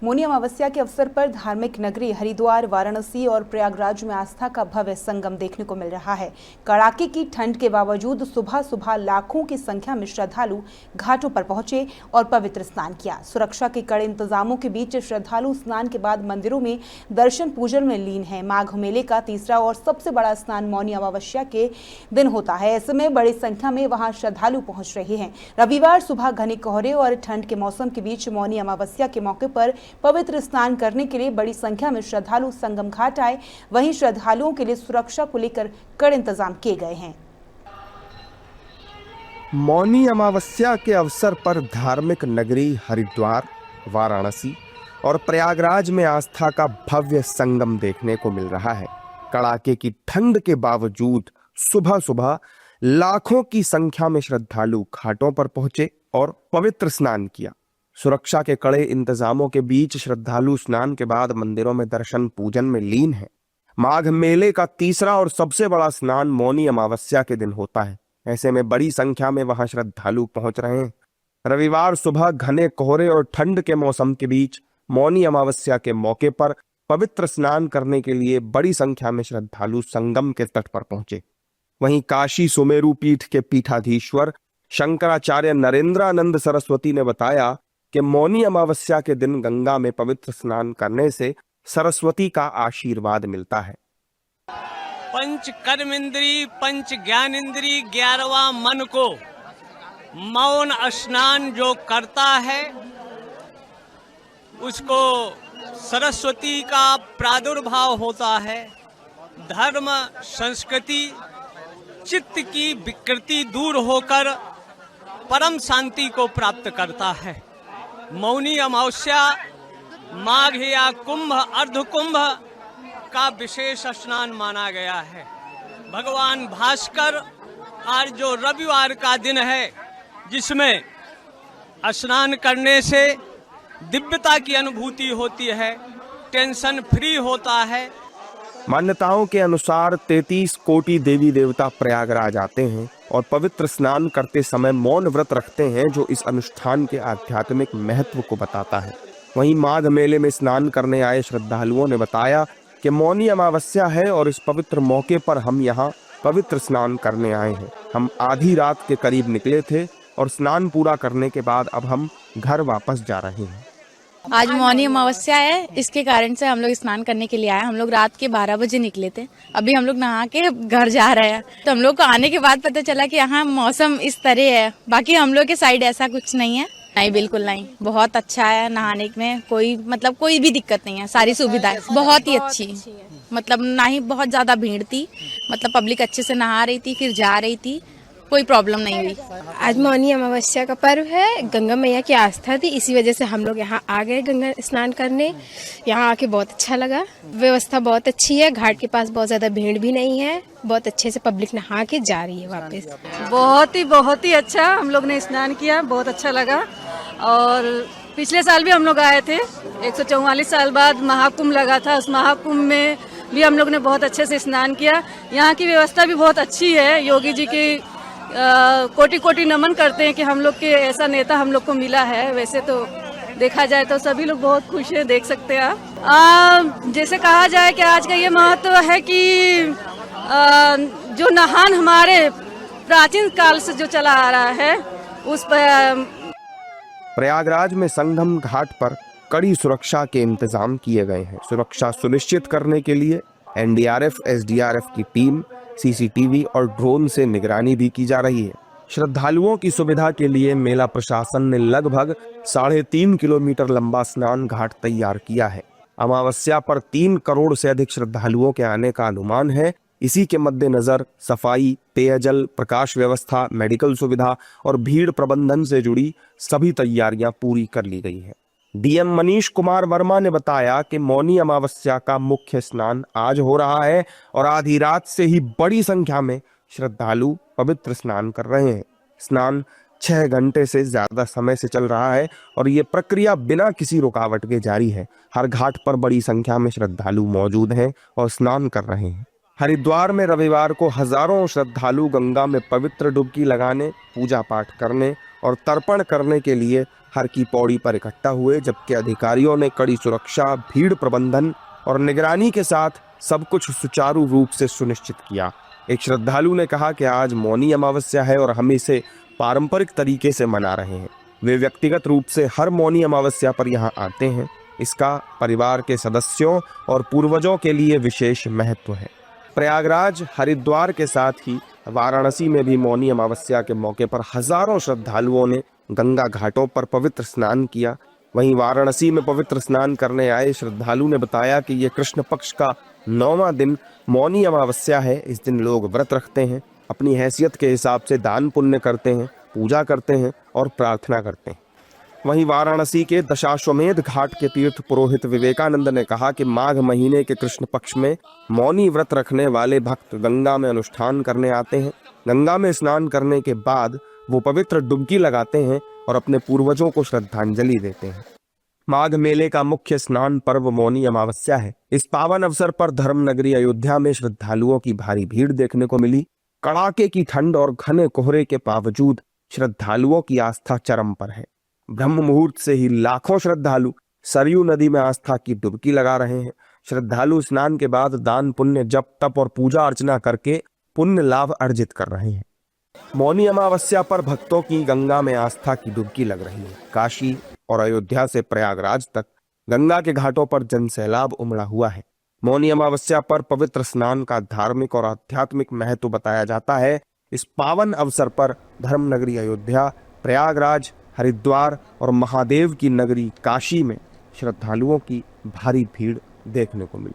मौनी अमावस्या के अवसर पर धार्मिक नगरी हरिद्वार, वाराणसी और प्रयागराज में आस्था का भव्य संगम देखने को मिल रहा है। कड़ाके की ठंड के बावजूद सुबह सुबह लाखों की संख्या में श्रद्धालु घाटों पर पहुंचे और पवित्र स्नान किया। सुरक्षा के कड़े इंतजामों के बीच श्रद्धालु स्नान के बाद मंदिरों में दर्शन पूजन में लीन है। माघ मेले का तीसरा और सबसे बड़ा स्नान मौनी अमावस्या के दिन होता है। ऐसे में बड़ी संख्या में वहां श्रद्धालु पहुंच रहे हैं। रविवार सुबह घने कोहरे और ठंड के मौसम के बीच मौनी अमावस्या के मौके पर पवित्र स्नान करने के लिए बड़ी संख्या में श्रद्धालु संगम घाट आए। वहीं श्रद्धालुओं के लिए सुरक्षा को लेकर कड़े इंतजाम किए गए हैं। मौनी अमावस्या के अवसर पर धार्मिक नगरी हरिद्वार, वाराणसी और प्रयागराज में आस्था का भव्य संगम देखने को मिल रहा है। कड़ाके की ठंड के बावजूद सुबह सुबह लाखों की संख्या में श्रद्धालु घाटों पर पहुंचे और पवित्र स्नान किया। सुरक्षा के कड़े इंतजामों के बीच श्रद्धालु स्नान के बाद मंदिरों में दर्शन पूजन में लीन है। माघ मेले का तीसरा और सबसे बड़ा स्नान मौनी अमावस्या के दिन होता है। ऐसे में बड़ी संख्या में वहां श्रद्धालु पहुंच रहे हैं। रविवार सुबह घने कोहरे और ठंड के मौसम के बीच मौनी अमावस्या के मौके पर पवित्र स्नान करने के लिए बड़ी संख्या में श्रद्धालु संगम के तट पर पहुंचे। वहीं काशी सुमेरु पीठ के पीठाधीश्वर शंकराचार्य नरेंद्रानंद सरस्वती ने बताया कि मौनी अमावस्या के दिन गंगा में पवित्र स्नान करने से सरस्वती का आशीर्वाद मिलता है। पंच कर्म इंद्री, पंच ज्ञान इंद्री, 11वां मन को मौन स्नान जो करता है उसको सरस्वती का प्रादुर्भाव होता है। धर्म, संस्कृति, चित्त की विकृति दूर होकर परम शांति को प्राप्त करता है। मौनी अमावस्या माघ या कुंभ, अर्धकुंभ का विशेष स्नान माना गया है। भगवान भास्कर आज जो रविवार का दिन है जिसमें स्नान करने से दिव्यता की अनुभूति होती है, टेंशन फ्री होता है। मान्यताओं के अनुसार 33 कोटि देवी देवता प्रयागराज आते हैं और पवित्र स्नान करते समय मौन व्रत रखते हैं, जो इस अनुष्ठान के आध्यात्मिक महत्व को बताता है। वहीं माघ मेले में स्नान करने आए श्रद्धालुओं ने बताया कि मौनी अमावस्या है और इस पवित्र मौके पर हम यहाँ पवित्र स्नान करने आए हैं। हम आधी रात के करीब निकले थे और स्नान पूरा करने के बाद अब हम घर वापस जा रहे हैं। आज मौनी अमावस्या है, इसके कारण से हम लोग स्नान करने के लिए आए। हम लोग रात के 12 बजे निकले थे, अभी हम लोग नहा के घर जा रहे हैं। तो हम लोग को आने के बाद पता चला कि यहाँ मौसम इस तरह है। बाकी हम लोग के साइड ऐसा कुछ नहीं है। नहीं, बिल्कुल नहीं, बहुत अच्छा है। नहाने में कोई भी दिक्कत नहीं है। सारी सुविधाएं बहुत ही अच्छी, मतलब ना ही बहुत ज्यादा भीड़ थी, मतलब पब्लिक अच्छे से नहा रही थी, फिर जा रही थी, कोई प्रॉब्लम नहीं हुई। आज मौनी अमावस्या का पर्व है, गंगा मैया की आस्था थी, इसी वजह से हम लोग यहाँ आ गए गंगा स्नान करने। यहाँ आके बहुत अच्छा लगा। व्यवस्था बहुत अच्छी है, घाट के पास बहुत ज्यादा भीड़ भी नहीं है, बहुत अच्छे से पब्लिक नहा के जा रही है वापस। बहुत ही अच्छा हम लोग ने स्नान किया, बहुत अच्छा लगा। और पिछले साल भी हम लोग आए थे, 144 साल बाद महाकुंभ लगा था, उस महाकुंभ में भी हम लोग ने बहुत अच्छे से स्नान किया। यहाँ की व्यवस्था भी बहुत अच्छी है। योगी जी की कोटि कोटि नमन करते हैं कि हम लोग के ऐसा नेता हम लोग को मिला है। वैसे तो देखा जाए तो सभी लोग बहुत खुश हैं, देख सकते हैं आप। जैसे कहा जाए कि आज का ये महत्व है कि जो नहान हमारे प्राचीन काल से जो चला आ रहा है उस पर। प्रयागराज में संगम घाट पर कड़ी सुरक्षा के इंतजाम किए गए हैं। सुरक्षा सुनिश्चित करने के लिए एनडीआरएफ, एसडीआरएफ की टीम, सीसीटीवी और ड्रोन से निगरानी भी की जा रही है। श्रद्धालुओं की सुविधा के लिए मेला प्रशासन ने लगभग 3.5 किलोमीटर लंबा स्नान घाट तैयार किया है। अमावस्या पर 3 करोड़ से अधिक श्रद्धालुओं के आने का अनुमान है। इसी के मद्देनजर सफाई, पेयजल, प्रकाश व्यवस्था, मेडिकल सुविधा और भीड़ प्रबंधन से जुड़ी सभी तैयारियां पूरी कर ली गई हैं। डीएम मनीष कुमार वर्मा ने बताया कि मौनी अमावस्या का मुख्य स्नान आज हो रहा है और आधी रात से ही बड़ी संख्या में श्रद्धालु पवित्र स्नान कर रहे हैं। स्नान 6 घंटे से ज्यादा समय से चल रहा है और ये प्रक्रिया बिना किसी रुकावट के जारी है। हर घाट पर बड़ी संख्या में श्रद्धालु मौजूद हैं और स्नान कर रहे हैं। हरिद्वार में रविवार को हजारों श्रद्धालु गंगा में पवित्र डुबकी लगाने, पूजा पाठ करने और तर्पण करने के लिए हर की पौड़ी पर इकट्ठा हुए, जबकि अधिकारियों ने कड़ी सुरक्षा, भीड़ प्रबंधन और निगरानी के साथ सब कुछ सुचारू रूप से सुनिश्चित किया। एक श्रद्धालु ने कहा कि आज मौनी अमावस्या है और हम इसे पारंपरिक तरीके से मना रहे हैं। वे व्यक्तिगत रूप से हर मौनी अमावस्या पर यहाँ आते हैं। इसका परिवार के सदस्यों और पूर्वजों के लिए विशेष महत्व है। प्रयागराज, हरिद्वार के साथ ही वाराणसी में भी मौनी अमावस्या के मौके पर हजारों श्रद्धालुओं ने गंगा घाटों पर पवित्र स्नान किया। वहीं वाराणसी में पवित्र स्नान करने आए श्रद्धालु ने बताया कि ये कृष्ण पक्ष का 9वां दिन मौनी अमावस्या है। इस दिन लोग व्रत रखते हैं, अपनी हैसियत के हिसाब से दान पुण्य करते हैं, पूजा करते हैं और प्रार्थना करते हैं। वहीं वाराणसी के दशाश्वमेध घाट के तीर्थ पुरोहित विवेकानंद ने कहा कि माघ महीने के कृष्ण पक्ष में मौनी व्रत रखने वाले भक्त गंगा में अनुष्ठान करने आते हैं। गंगा में स्नान करने के बाद वो पवित्र डुबकी लगाते हैं और अपने पूर्वजों को श्रद्धांजलि देते हैं। माघ मेले का मुख्य स्नान पर्व मौनी अमावस्या है। इस पावन अवसर पर धर्म नगरी अयोध्या में श्रद्धालुओं की भारी भीड़ देखने को मिली। कड़ाके की ठंड और घने कोहरे के बावजूद श्रद्धालुओं की आस्था चरम पर है। ब्रह्म मुहूर्त से ही लाखों श्रद्धालु सरयू नदी में आस्था की डुबकी लगा रहे हैं। श्रद्धालु स्नान के बाद दान पुण्य, जप तप और पूजा अर्चना करके पुण्य लाभ अर्जित कर रहे हैं। मौनी अमावस्या पर भक्तों की गंगा में आस्था की डुबकी लग रही है। काशी और अयोध्या से प्रयागराज तक गंगा के घाटों पर जनसैलाब उमड़ा हुआ है। मौनी अमावस्या पर पवित्र स्नान का धार्मिक और आध्यात्मिक महत्व बताया जाता है। इस पावन अवसर पर धर्म नगरी अयोध्या, प्रयागराज, हरिद्वार और महादेव की नगरी काशी में श्रद्धालुओं की भारी भीड़ देखने को मिली।